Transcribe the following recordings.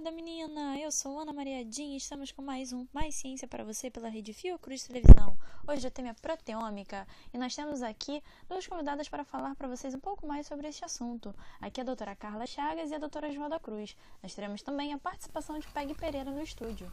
tarde, menina! Eu sou Ana Maria Jean e estamos com Mais Ciência para você pela Rede Fiocruz Televisão. Hoje o tema é proteômica e nós temos aqui duas convidadas para falar para vocês um pouco mais sobre este assunto. Aqui a doutora Carla Chagas e a doutora Osvalda Cruz. Nós teremos também a participação de Peg Pereira no estúdio.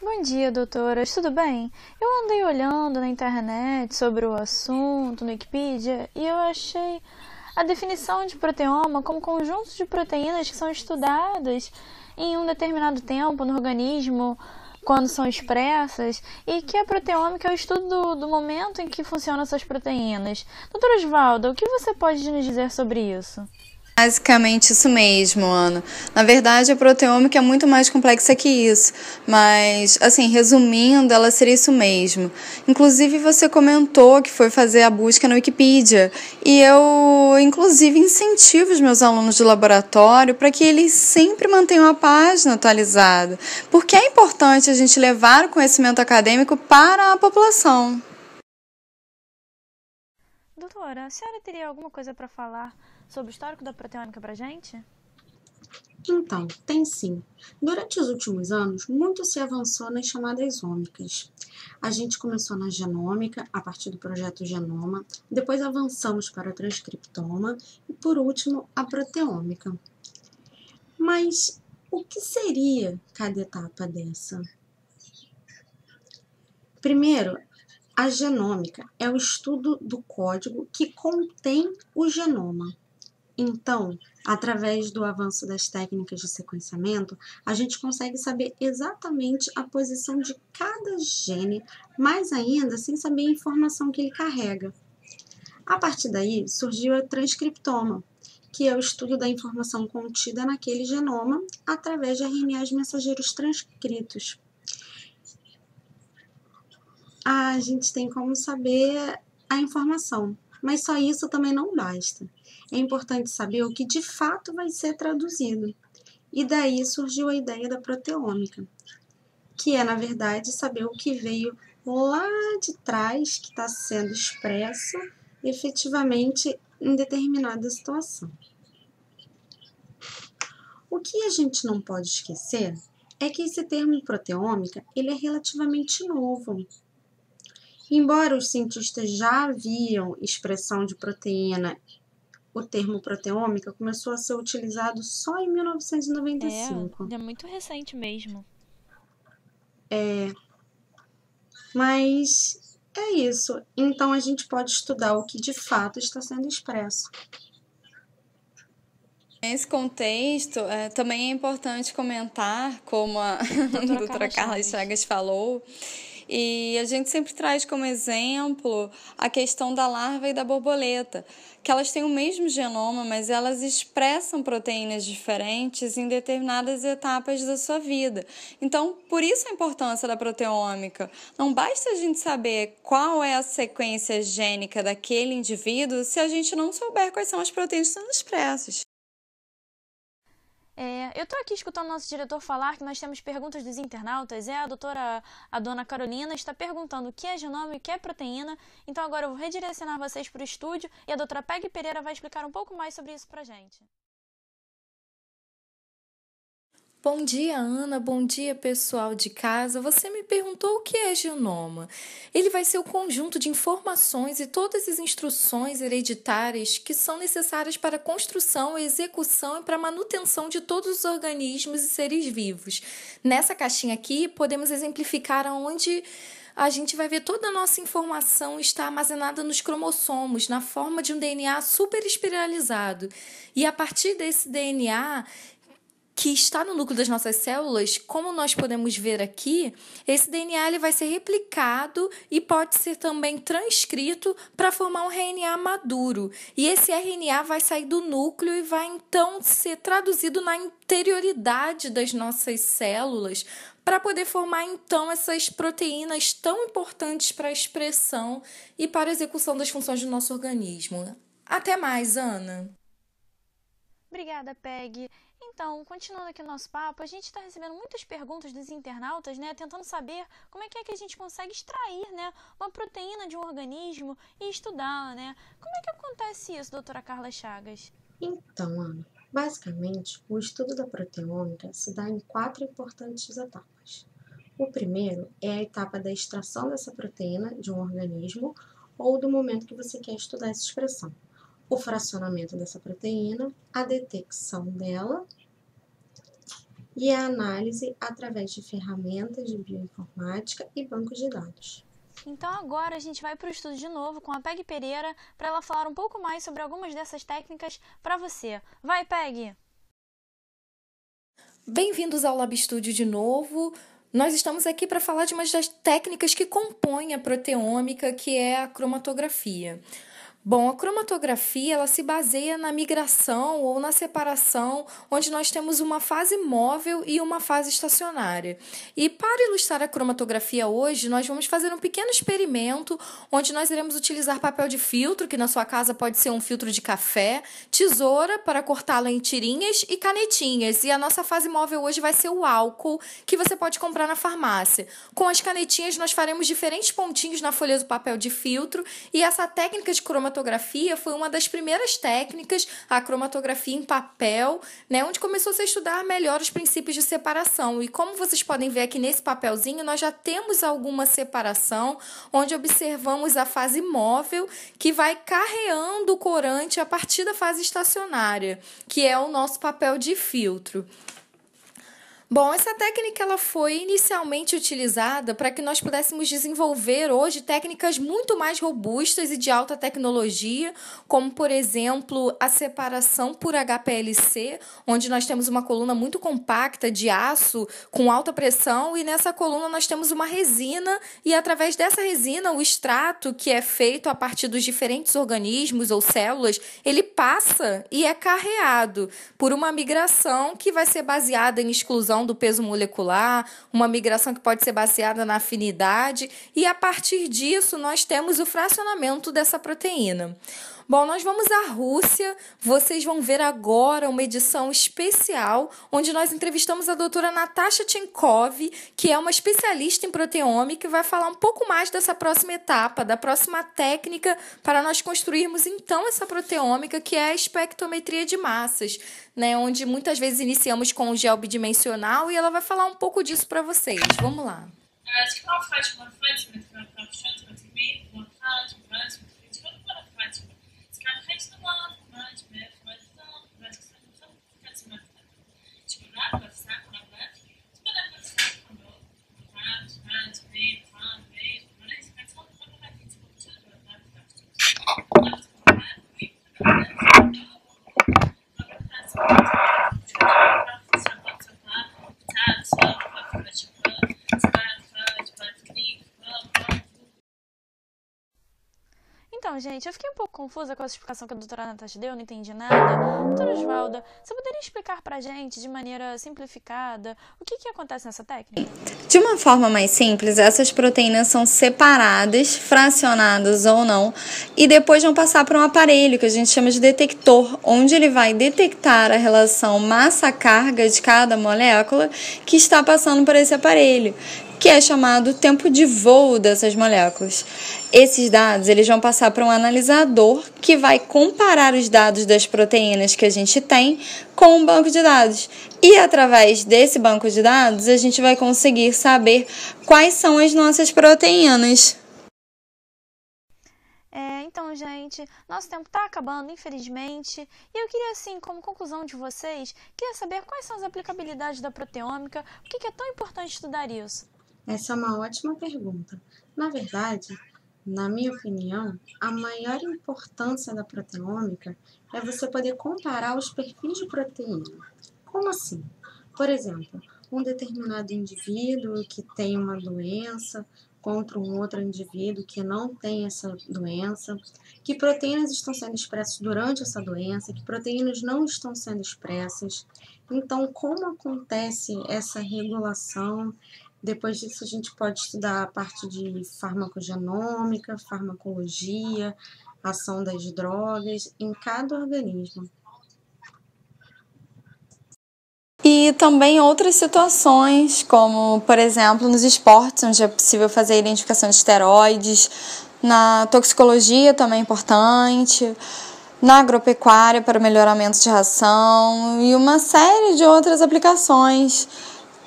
Bom dia, doutoras, tudo bem? Eu andei olhando na internet sobre o assunto, no Wikipedia, e eu achei a definição de proteoma como conjuntos de proteínas que são estudadas em um determinado tempo no organismo, quando são expressas, e que a proteômica é o estudo do momento em que funcionam essas proteínas. Doutora Osvalda, o que você pode nos dizer sobre isso? Basicamente isso mesmo, Ana. Na verdade, a proteômica é muito mais complexa que isso, mas, assim, resumindo, ela seria isso mesmo. Inclusive, você comentou que foi fazer a busca no Wikipedia, e eu, inclusive, incentivo os meus alunos de laboratório para que eles sempre mantenham a página atualizada, porque é importante a gente levar o conhecimento acadêmico para a população. Doutora, a senhora teria alguma coisa para falar sobre o histórico da proteômica para a gente? Então, tem sim. Durante os últimos anos, muito se avançou nas chamadas ômicas. A gente começou na genômica, a partir do projeto Genoma, depois avançamos para o transcriptoma e, por último, a proteômica. Mas o que seria cada etapa dessa? Primeiro, a genômica é o estudo do código que contém o genoma. Então, através do avanço das técnicas de sequenciamento, a gente consegue saber exatamente a posição de cada gene, mais ainda sem saber a informação que ele carrega. A partir daí, surgiu o transcriptoma, que é o estudo da informação contida naquele genoma através de RNAs mensageiros transcritos. A gente tem como saber a informação, mas só isso também não basta. É importante saber o que de fato vai ser traduzido. E daí surgiu a ideia da proteômica, que é, na verdade, saber o que veio lá de trás, que está sendo expresso efetivamente em determinada situação. O que a gente não pode esquecer é que esse termo proteômica ele é relativamente novo. Embora os cientistas já haviam expressão de proteína, o termo proteômica começou a ser utilizado só em 1995. É muito recente mesmo. Mas é isso. Então a gente pode estudar o que de fato está sendo expresso. Nesse contexto, também é importante comentar, como a doutora Carla Chagas falou, e a gente sempre traz como exemplo a questão da larva e da borboleta, que elas têm o mesmo genoma, mas elas expressam proteínas diferentes em determinadas etapas da sua vida. Então, por isso a importância da proteômica. Não basta a gente saber qual é a sequência gênica daquele indivíduo se a gente não souber quais são as proteínas que são expressas. Eu estou aqui escutando o nosso diretor falar que nós temos perguntas dos internautas. A dona Carolina, está perguntando o que é genoma e o que é proteína. Então agora eu vou redirecionar vocês para o estúdio e a doutora Peg Pereira vai explicar um pouco mais sobre isso para a gente. Bom dia, Ana. Bom dia, pessoal de casa. Você me perguntou o que é genoma. Ele vai ser o conjunto de informações e todas as instruções hereditárias que são necessárias para a construção, execução e para a manutenção de todos os organismos e seres vivos. Nessa caixinha aqui, podemos exemplificar onde a gente vai ver toda a nossa informação está armazenada nos cromossomos, na forma de um DNA super espiralizado. E a partir desse DNA que está no núcleo das nossas células, como nós podemos ver aqui, esse DNA ele vai ser replicado e pode ser também transcrito para formar um RNA maduro. E esse RNA vai sair do núcleo e vai então ser traduzido na interioridade das nossas células para poder formar então essas proteínas tão importantes para a expressão e para a execução das funções do nosso organismo. Até mais, Ana! Obrigada, Peg. Então, continuando aqui o nosso papo, a gente está recebendo muitas perguntas dos internautas, né, tentando saber como é que a gente consegue extrair, né, uma proteína de um organismo e estudá-la, né? Como é que acontece isso, doutora Carla Chagas? Então, Ana, Basicamente, o estudo da proteômica se dá em 4 importantes etapas. O primeiro é a etapa da extração dessa proteína de um organismo ou do momento que você quer estudar essa expressão. O fracionamento dessa proteína, a detecção dela e a análise através de ferramentas de bioinformática e bancos de dados. Então agora a gente vai para o estudo de novo com a Peg Pereira para ela falar um pouco mais sobre algumas dessas técnicas para você. Vai, Peg! Bem-vindos ao Lab Studio de novo. Nós estamos aqui para falar de uma das técnicas que compõem a proteômica, que é a cromatografia. Bom, a cromatografia ela se baseia na migração ou na separação, onde nós temos uma fase móvel e uma fase estacionária. E para ilustrar a cromatografia hoje, nós vamos fazer um pequeno experimento, onde nós iremos utilizar papel de filtro, que na sua casa pode ser um filtro de café, tesoura para cortá-lo em tirinhas e canetinhas. E a nossa fase móvel hoje vai ser o álcool, que você pode comprar na farmácia. Com as canetinhas, nós faremos diferentes pontinhos na folha do papel de filtro, e essa técnica de cromatografia foi uma das primeiras técnicas, a cromatografia em papel, né, onde começou -se a estudar melhor os princípios de separação. E como vocês podem ver aqui nesse papelzinho, nós já temos alguma separação, onde observamos a fase móvel, que vai carreando o corante a partir da fase estacionária, que é o nosso papel de filtro. Bom, essa técnica ela foi inicialmente utilizada para que nós pudéssemos desenvolver hoje técnicas muito mais robustas e de alta tecnologia, como, por exemplo, a separação por HPLC, onde nós temos uma coluna muito compacta de aço com alta pressão e nessa coluna nós temos uma resina e através dessa resina, o extrato que é feito a partir dos diferentes organismos ou células, ele passa e é carreado por uma migração que vai ser baseada em exclusão do peso molecular, uma migração que pode ser baseada na afinidade, e a partir disso nós temos o fracionamento dessa proteína. Bom, nós vamos à Rússia, vocês vão ver agora uma edição especial, onde nós entrevistamos a doutora Natasha Chenkov, que é uma especialista em proteômica e vai falar um pouco mais dessa próxima etapa, da próxima técnica para nós construirmos então essa proteômica, que é a espectrometria de massas, né, onde muitas vezes iniciamos com o gel bidimensional e ela vai falar um pouco disso para vocês. Vamos lá. Então, gente, eu fiquei um pouco confusa com essa explicação que a doutora Natasha deu, não entendi nada. Doutora Osvalda, você poderia explicar pra gente, de maneira simplificada, o que acontece nessa técnica? De uma forma mais simples, essas proteínas são separadas, fracionadas ou não, e depois vão passar por um aparelho que a gente chama de detector, onde ele vai detectar a relação massa-carga de cada molécula que está passando por esse aparelho, que é chamado tempo de voo dessas moléculas. Esses dados eles vão passar para um analisador que vai comparar os dados das proteínas que a gente tem com um banco de dados. E através desse banco de dados a gente vai conseguir saber quais são as nossas proteínas. Então, gente, nosso tempo está acabando, infelizmente. E eu queria, assim, como conclusão de vocês, queria saber quais são as aplicabilidades da proteômica, por que é tão importante estudar isso? Essa é uma ótima pergunta. Na verdade, na minha opinião, a maior importância da proteômica é você poder comparar os perfis de proteína. Como assim? Por exemplo, um determinado indivíduo que tem uma doença contra um outro indivíduo que não tem essa doença, que proteínas estão sendo expressas durante essa doença, que proteínas não estão sendo expressas. Então, como acontece essa regulação? Depois disso, a gente pode estudar a parte de farmacogenômica, farmacologia, ação das drogas em cada organismo. E também outras situações, como, por exemplo, nos esportes, onde é possível fazer a identificação de esteroides, na toxicologia também é importante. na agropecuária para melhoramento de ração e uma série de outras aplicações.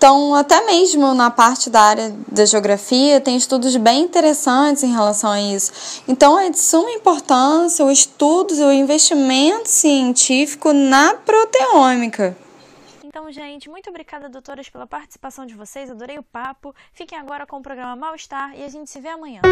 Então, até mesmo na parte da área da geografia, tem estudos bem interessantes em relação a isso. Então, é de suma importância o estudo, o investimento científico na proteômica. Então, gente, muito obrigada, doutoras, pela participação de vocês. Adorei o papo. Fiquem agora com o programa Mal-Estar e a gente se vê amanhã.